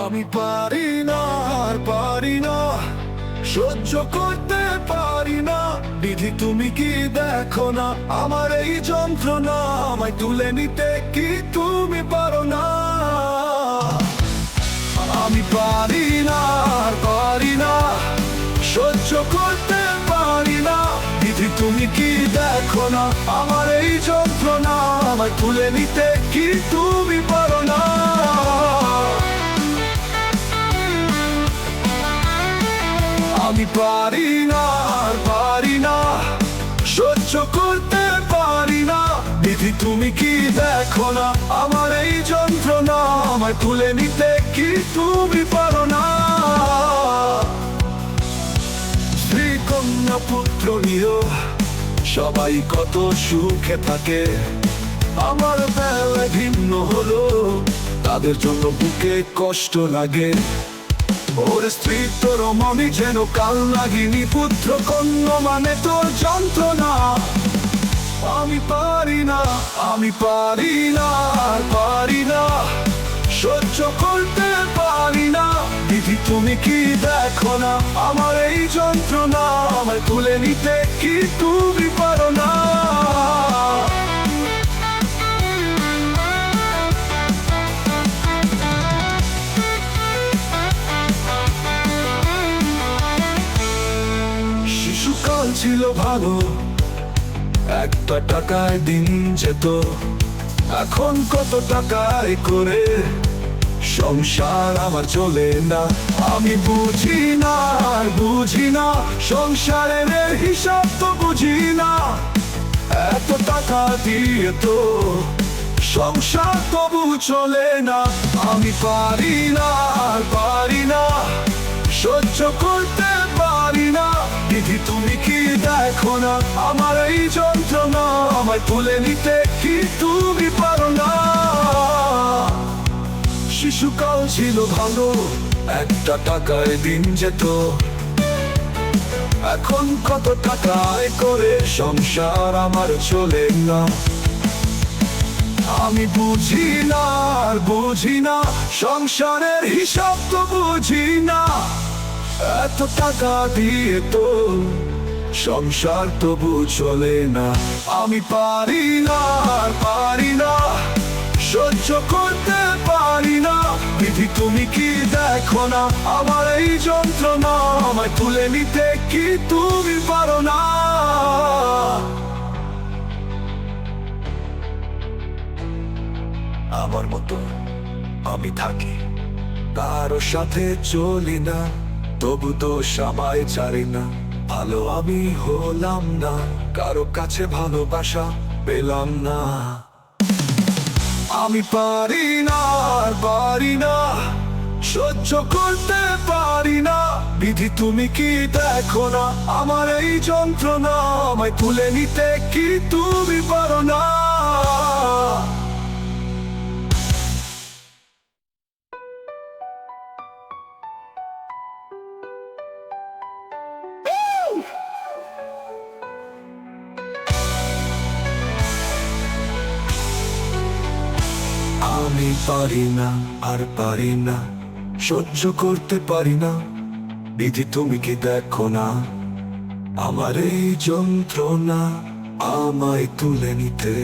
আমি পারি না, আর পারি না, সহ্য করতে পারি না। বিধি তুমি কি দেখো না আমার এই যন্ত্রণা? আমায় তুলে নিতে কি তুমি পারো না? আমি পারি না, আর পারি না, সহ্য করতে পারি না। বিধি তুমি কি দেখো না আমার এই যন্ত্রণা? আমায় তুলে নিতে কি তুমি পারো না? আমি পারি না, আর পারি না, সহ্য করতে পারি না। বিধি তুমি কি দেখো না আমার এই যন্ত্রণা? আমায় তুলে নিতে কি তুমি পারো না? স্ত্রী কন্যা পুত্র নিয়ে সবাই কত সুখে থাকে, আমার বেলা ভিন্ন হলো, তাদের জন্য বুকে কষ্ট লাগে। ওর স্ত্রী তোর মনে যেন কাল লাগিনি, পুত্র কন্যা মানে তোর যন্ত্রণা। আমি পারি না, আমি পারি না, আর পারি না, সহ্য করতে পারি না। বিধি তুমি কি দেখো না আমার এই যন্ত্রণা? আমায় তুলে নিতে কি তুমি পারো না? শিশুকাল ছিল ভালো, একটা টাকায় দিন যেত, এখন কত টাকায় করে সংসার আমার চলে না। আমি বুঝি না, আর বুঝি না, সংসারের হিসাব তো বুঝি না। এত টাকা দিয়ে তো সংসার তবু চলে না। আমি পারি না, আর পারি না, সহ্য করতে পারি না। বিধি তুমি কি দেখো না আমার এই যন্ত্রণা? আমায় তুলে নিতে কি তুমি পারো না? শিশুকাল ছিল ভালো, একটা টাকায় দিন যেত, এখন কত টাকায় করে সংসার আমার চলে না। আমি বুঝি না, আর বুঝি না, সংসারের হিসাব তো বুঝি না। এত টাকা দিয়ে তো সংসার তবু চলে না। আমি পারি না, আর পারি না, সহ্য করতে পারি না। বিধি তুমি কি দেখো না আমার এই যন্ত্রণা? আমায় তুলে নিতে কি তুমি পারো না? আমার মতো আমি থাকি, কারো সাথে চলি না, তবু তো সবাই ছাড়ি না। ভালো আমি হলাম না, কারো কাছে ভালোবাসা পেলাম না। আমি পারি না, আর পারি না, সহ্য করতে পারি না। বিধি তুমি কি দেখো না আমার এই যন্ত্রণা? আমায় তুলে নিতে কি তুমি পারো না? আমি পারি না, আর পারি না, সহ্য করতে পারি না। বিধি তুমি কি দেখো না আমার এই যন্ত্রণা? আমায় তুলে নিতে